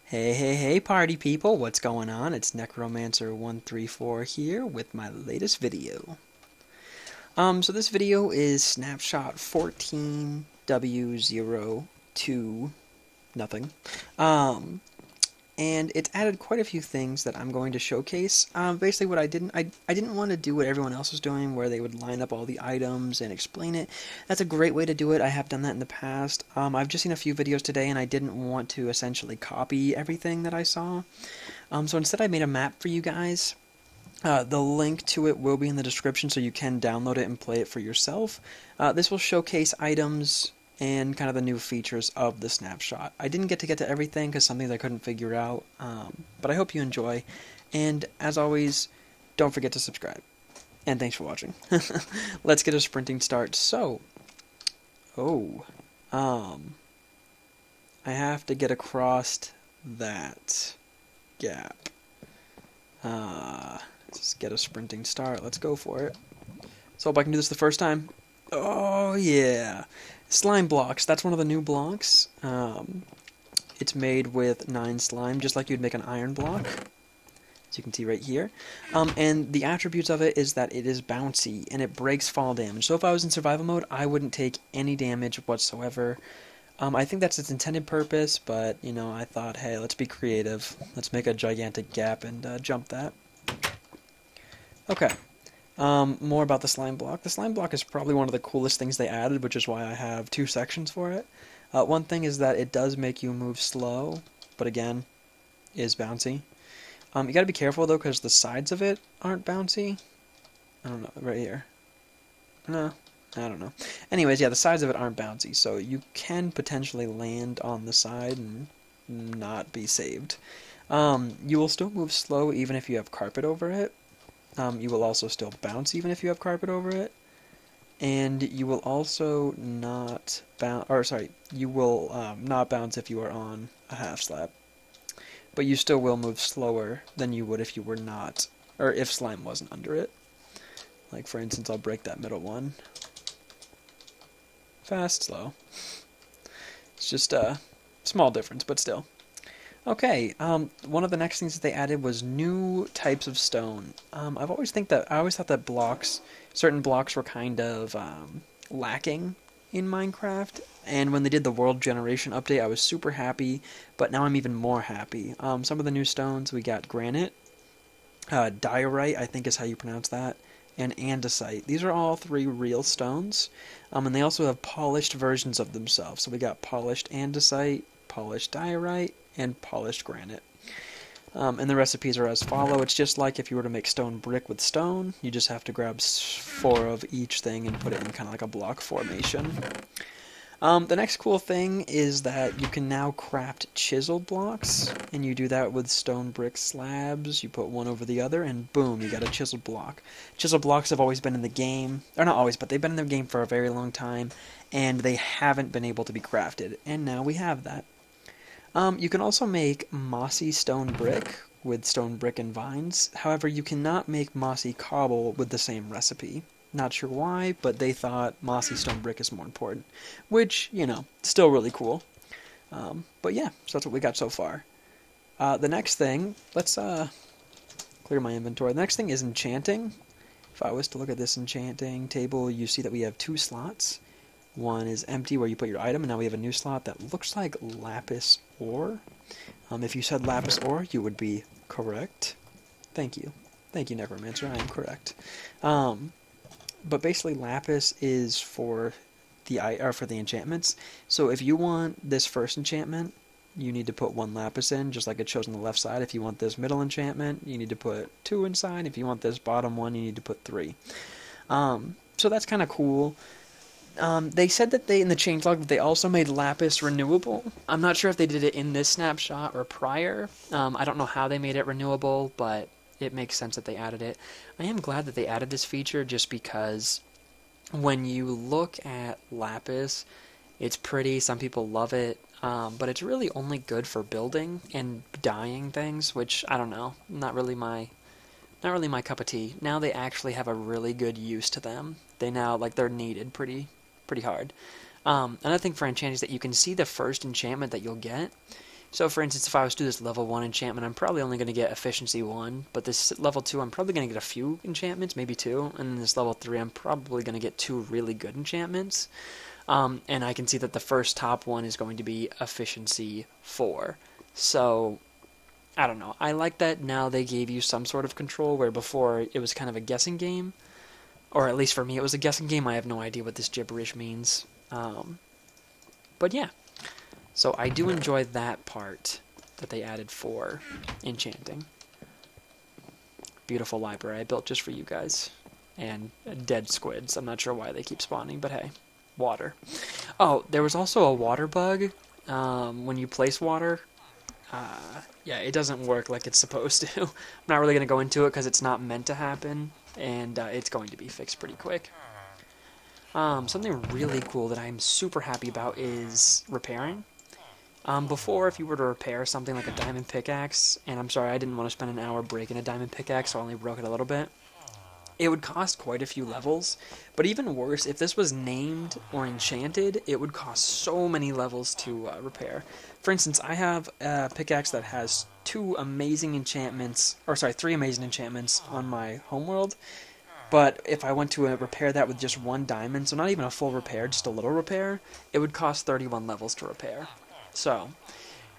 Hey, party people, what's going on? It's Necromancer134 here with my latest video. So this video is Snapshot14w02 nothing. And it's added quite a few things that I'm going to showcase. Basically, what I didn't want to do what everyone else was doing, where they would line up all the items and explain it. That's a great way to do it. I have done that in the past. I've just seen a few videos today, and I didn't want to essentially copy everything that I saw. So instead, I made a map for you guys. The link to it will be in the description, so you can download it and play it for yourself. This will showcase items and kind of the new features of the snapshot. I didn't get to everything because some things I couldn't figure out, but I hope you enjoy. And as always, don't forget to subscribe. And thanks for watching. Let's get a sprinting start. So, I have to get across that gap. Let's get a sprinting start. Let's go for it. So hope I can do this the first time. Oh yeah. Slime blocks. That's one of the new blocks. It's made with 9 slime, just like you'd make an iron block. As you can see right here. And the attributes of it is that it is bouncy, and it breaks fall damage. So if I was in survival mode, I wouldn't take any damage whatsoever. I think that's its intended purpose, but, you know, I thought, hey, let's be creative. Let's make a gigantic gap and jump that. Okay. More about the slime block. The slime block is probably one of the coolest things they added, which is why I have 2 sections for it. One thing is that it does make you move slow, but again, is bouncy. You gotta be careful though, because the sides of it aren't bouncy. I don't know, right here. No, I don't know. Anyways, yeah, the sides of it aren't bouncy, so you can potentially land on the side and not be saved. You will still move slow even if you have carpet over it. You will also still bounce even if you have carpet over it, and you will also not bounce. Or sorry, you will not bounce if you are on a half slab, but you still will move slower than you would if you were not, or if slime wasn't under it. Like for instance, I'll break that middle one. Fast, slow. It's just a small difference, but still. Okay, one of the next things that they added was new types of stone. I always thought that certain blocks were kind of lacking in Minecraft, and when they did the world generation update, I was super happy, but now I'm even more happy. Some of the new stones, we got granite, diorite, I think is how you pronounce that, and andesite. These are all 3 real stones, and they also have polished versions of themselves. So we got polished andesite, polished diorite, and polished granite. And the recipes are as follow. It's just like if you were to make stone brick with stone, you just have to grab 4 of each thing and put it in kind of like a block formation. The next cool thing is that you can now craft chiseled blocks, and you do that with stone brick slabs. You put one over the other, and boom, you got a chiseled block. Chiseled blocks have always been in the game, or not always, but they've been in the game for a very long time, and they haven't been able to be crafted, and now we have that. You can also make mossy stone brick with stone brick and vines. However, you cannot make mossy cobble with the same recipe. Not sure why, but they thought mossy stone brick is more important. Which, you know, still really cool. But yeah, so that's what we got so far. The next thing, let's clear my inventory. The next thing is enchanting. If I was to look at this enchanting table, you see that we have 2 slots. One is empty where you put your item, and now we have a new slot that looks like lapis ore. If you said lapis ore, you would be correct. Thank you. Thank you, Necromancer. I am correct. But basically, lapis is for the enchantments. So if you want this first enchantment, you need to put 1 lapis in, just like it shows on the left side. If you want this middle enchantment, you need to put 2 inside. If you want this bottom one, you need to put 3. So that's kind of cool. They said that in the changelog that they also made lapis renewable. I'm not sure if they did it in this snapshot or prior. I don't know how they made it renewable, but it makes sense that they added it. I am glad that they added this feature just because when you look at lapis, it's pretty, some people love it, but it's really only good for building and dyeing things, which, I don't know, not really my cup of tea. Now they actually have a really good use to them. They're needed pretty hard. Another thing for enchanting is that you can see the first enchantment that you'll get. So for instance, if I was to do this level 1 enchantment, I'm probably only going to get efficiency 1, but this level 2, I'm probably going to get a few enchantments, maybe 2, and then this level 3, I'm probably going to get 2 really good enchantments. And I can see that the first top one is going to be efficiency 4. So, I don't know. I like that now they gave you some sort of control, where before it was kind of a guessing game. Or at least for me, it was a guessing game. I have no idea what this gibberish means. But yeah. So I do enjoy that part that they added for enchanting. Beautiful library I built just for you guys. And dead squids. I'm not sure why they keep spawning, but hey. Water. Oh, there was also a water bug. When you place water, yeah, it doesn't work like it's supposed to. I'm not really going to go into it because it's not meant to happen, and it's going to be fixed pretty quick. Something really cool that I'm super happy about is repairing. Before, if you were to repair something like a diamond pickaxe, and I'm sorry, I didn't want to spend an hour breaking a diamond pickaxe, so I only broke it a little bit. It would cost quite a few levels, but even worse, if this was named or enchanted, it would cost so many levels to repair. For instance, I have a pickaxe that has 3 amazing enchantments on my homeworld, but if I went to repair that with just 1 diamond, so not even a full repair, just a little repair, it would cost 31 levels to repair. So,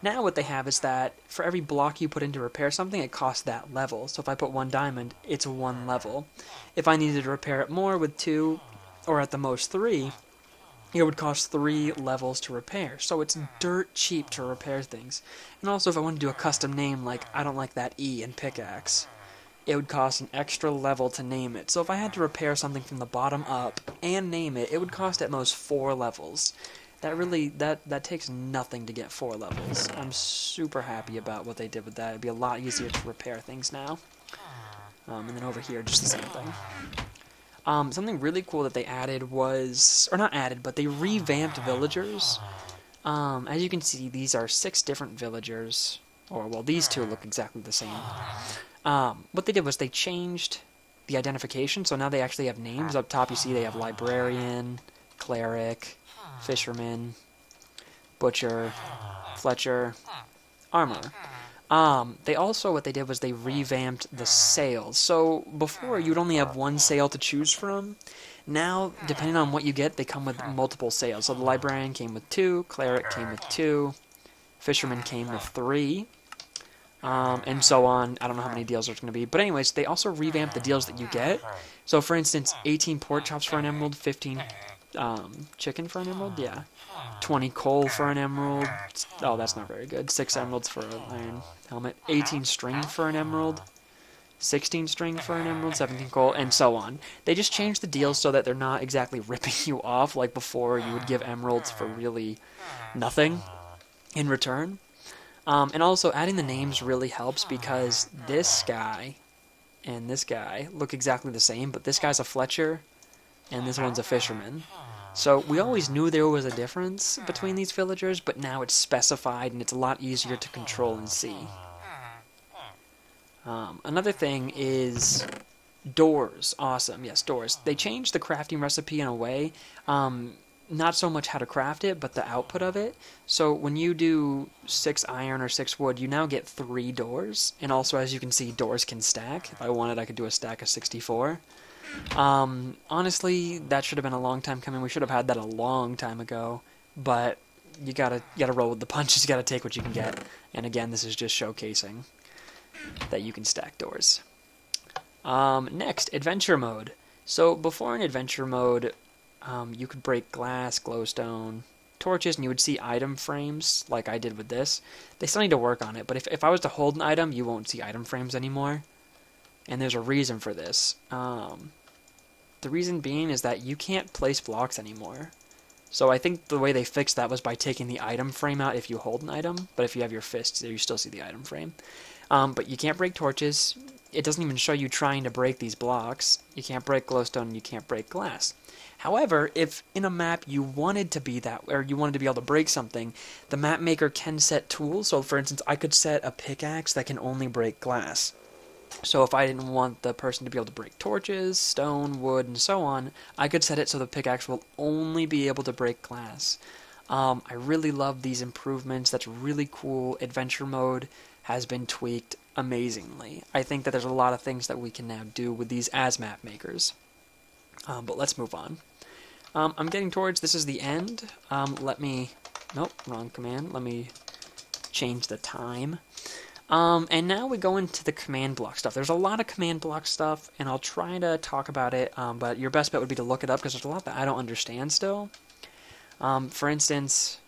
now what they have is that for every block you put in to repair something, it costs that level. So if I put 1 diamond, it's 1 level. If I needed to repair it more with 2, or at the most 3, it would cost 3 levels to repair. So it's dirt cheap to repair things. And also if I wanted to do a custom name, like I don't like that E in pickaxe, it would cost an extra level to name it. So if I had to repair something from the bottom up and name it, it would cost at most 4 levels. That takes nothing to get 4 levels. I'm super happy about what they did with that. It'd be a lot easier to repair things now. And then over here, just the same thing. Something really cool that they added was, or not added, but they revamped villagers. As you can see, these are 6 different villagers. Or, well, these 2 look exactly the same. What they did was they changed the identification, so now they actually have names. Up top you see they have Librarian, Cleric, Fisherman, Butcher, Fletcher, Armorer. They also, what they did was they revamped the sails. So before you'd only have 1 sail to choose from. Now, depending on what you get, they come with multiple sails. So the Librarian came with 2, Cleric came with 2, Fisherman came with 3, and so on. I don't know how many deals there's going to be. But anyways, they also revamped the deals that you get. So for instance, 18 pork chops for an emerald, 15 chicken for an emerald, yeah. 20 coal for an emerald. Oh, that's not very good. 6 emeralds for an iron helmet. 18 string for an emerald. 16 string for an emerald. 17 coal, and so on. They just changed the deals so that they're not exactly ripping you off like before you would give emeralds for really nothing in return. And also, adding the names really helps because this guy and this guy look exactly the same, but this guy's a Fletcher and this one's a Fisherman. So we always knew there was a difference between these villagers, but now it's specified and it's a lot easier to control and see. Another thing is doors. Awesome. Yes, doors. They changed the crafting recipe in a way. Not so much how to craft it, but the output of it. So when you do 6 iron or 6 wood, you now get 3 doors. And also, as you can see, doors can stack. If I wanted, I could do a stack of 64. Honestly, that should have been a long time coming. We should have had that a long time ago. But you gotta roll with the punches. You gotta take what you can get. And again, this is just showcasing that you can stack doors. Next, adventure mode. So before in adventure mode, you could break glass, glowstone, torches, and you would see item frames like I did with this. They still need to work on it, but if I was to hold an item, you won't see item frames anymore. And there's a reason for this. The reason being is that you can't place blocks anymore. So I think the way they fixed that was by taking the item frame out if you hold an item, but if you have your fists, you still see the item frame. But you can't break torches. It doesn't even show you trying to break these blocks. You can't break glowstone, you can't break glass. However, if in a map you wanted to be that, or you wanted to be able to break something, the map maker can set tools. So for instance, I could set a pickaxe that can only break glass. So if I didn't want the person to be able to break torches, stone, wood, and so on, I could set it so the pickaxe will only be able to break glass. I really love these improvements. That's really cool. Adventure mode has been tweaked amazingly. I think that there's a lot of things that we can now do with these as map makers. But let's move on. I'm getting towards, this is the end. Nope, wrong command. Let me change the time. And now we go into the command block stuff. There's a lot of command block stuff, and I'll try to talk about it, but your best bet would be to look it up, because there's a lot that I don't understand still. For instance,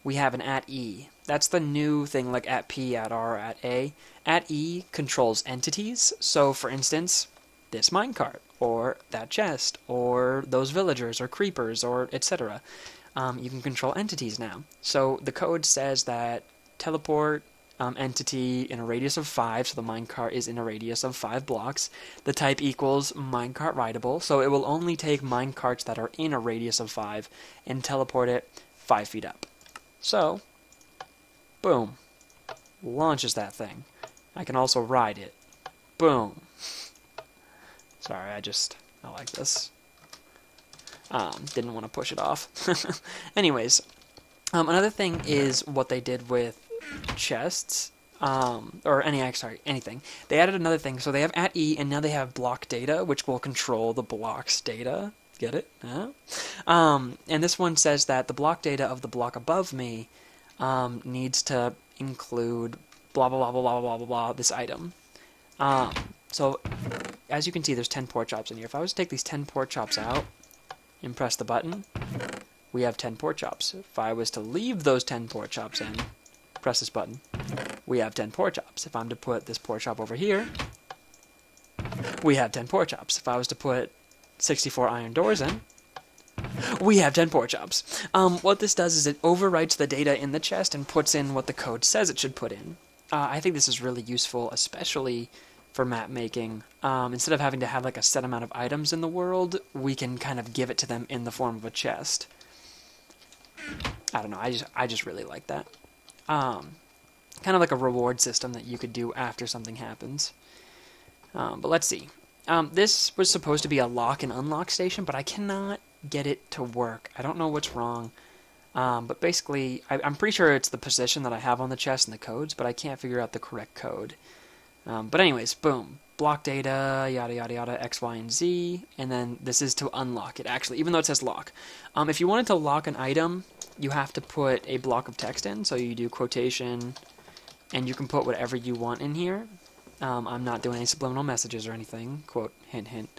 we have an @E. That's the new thing, like @P, @R, @A. @E controls entities. So, for instance, this minecart, or that chest, or those villagers, or creepers, or etc. You can control entities now. So the code says that teleport entity in a radius of 5, so the minecart is in a radius of 5 blocks. The type equals minecart rideable, so it will only take minecarts that are in a radius of 5 and teleport it 5 feet up. So, boom, launches that thing. I can also ride it. Boom. Sorry, I like this. Didn't want to push it off. Anyways, another thing is what they did with chests, or anything. They added another thing, so they have @E, and now they have block data, which will control the block's data. Get it? Huh? And this one says that the block data of the block above me needs to include blah blah blah blah blah blah blah blah this item. So as you can see, there's 10 pork chops in here. If I was to take these 10 pork chops out and press the button, we have 10 pork chops. If I was to leave those 10 pork chops in, press this button, we have 10 pork chops. If I'm to put this pork chop over here, we have 10 pork chops. If I was to put 64 iron doors in, we have 10 pork chops. What this does is it overwrites the data in the chest and puts in what the code says it should put in. I think this is really useful, especially for map making. Instead of having to have like a set amount of items in the world, we can kind of give it to them in the form of a chest. I don't know, I just really like that. Kind of like a reward system that you could do after something happens. But let's see. This was supposed to be a lock and unlock station, but I cannot get it to work. I don't know what's wrong. But basically, I'm pretty sure it's the position that I have on the chest and the codes, but I can't figure out the correct code. But anyways, boom. Block data, yada yada yada, X, Y, and Z, and then this is to unlock it, actually, even though it says lock. If you wanted to lock an item, you have to put a block of text in, so you do quotation, and you can put whatever you want in here. I'm not doing any subliminal messages or anything, quote, hint, hint.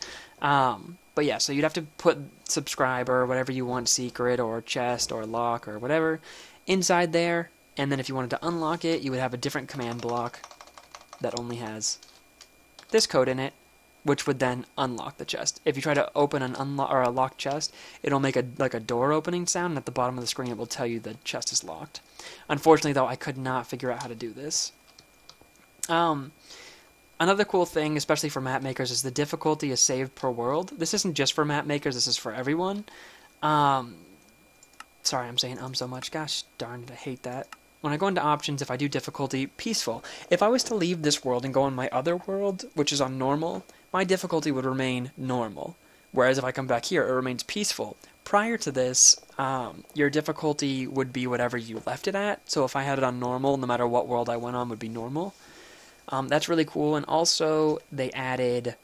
But yeah, so you'd have to put subscribe or whatever you want, secret or chest or lock or whatever, inside there, and then if you wanted to unlock it, you would have a different command block that only has this code in it, which would then unlock the chest. If you try to open an a locked chest, it'll make a door opening sound, and at the bottom of the screen it will tell you the chest is locked. Unfortunately, though, I could not figure out how to do this. Another cool thing, especially for map makers, is the difficulty is saved per world. This isn't just for map makers, this is for everyone. Sorry, I'm saying so much. Gosh darn it, I hate that. When I go into options, if I do difficulty, peaceful. If I was to leave this world and go in my other world, which is on normal, my difficulty would remain normal. Whereas if I come back here, it remains peaceful. Prior to this, your difficulty would be whatever you left it at. So if I had it on normal, no matter what world I went on, would be normal. That's really cool. And also, they added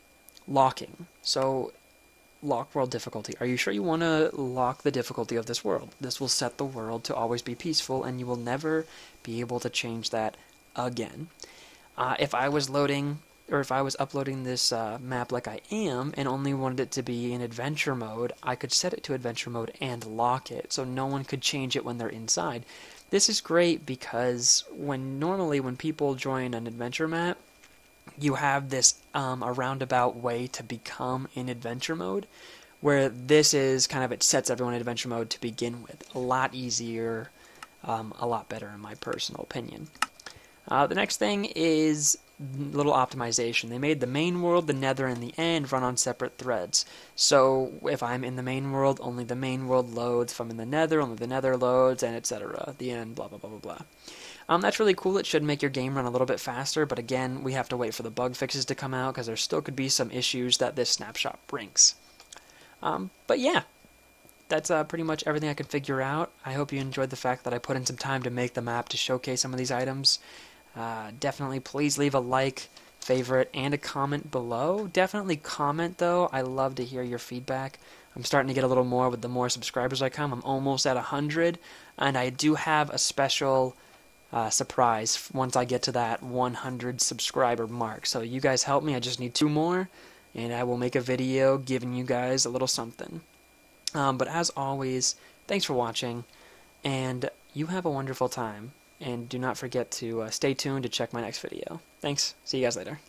locking. So, lock world difficulty. Are you sure you want to lock the difficulty of this world? This will set the world to always be peaceful, and you will never be able to change that again. If I was loading, or if I was uploading this map like I am, and only wanted it to be in adventure mode, I could set it to adventure mode and lock it, so no one could change it when they're inside. This is great because normally when people join an adventure map, you have this a roundabout way to become in adventure mode, where this is kind of, it sets everyone in adventure mode to begin with. A lot easier, a lot better in my personal opinion. The next thing is little optimization. They made the main world, the nether, and the end run on separate threads. So if I'm in the main world, only the main world loads. If I'm in the nether, only the nether loads, and etc. The end, blah, blah, blah, blah, blah. That's really cool. It should make your game run a little bit faster, but again, we have to wait for the bug fixes to come out, because there still could be some issues that this snapshot brings. But yeah, that's pretty much everything I could figure out. I hope you enjoyed the fact that I put in some time to make the map to showcase some of these items. Definitely please leave a like, favorite, and a comment below. Definitely comment though. I love to hear your feedback. I'm starting to get a little more with the more subscribers I come. I'm almost at 100, and I do have a special surprise once I get to that 100 subscriber mark. So you guys help me. I just need 2 more, and I will make a video giving you guys a little something. But as always, thanks for watching, and you have a wonderful time. And do not forget to stay tuned to check my next video. Thanks. See you guys later.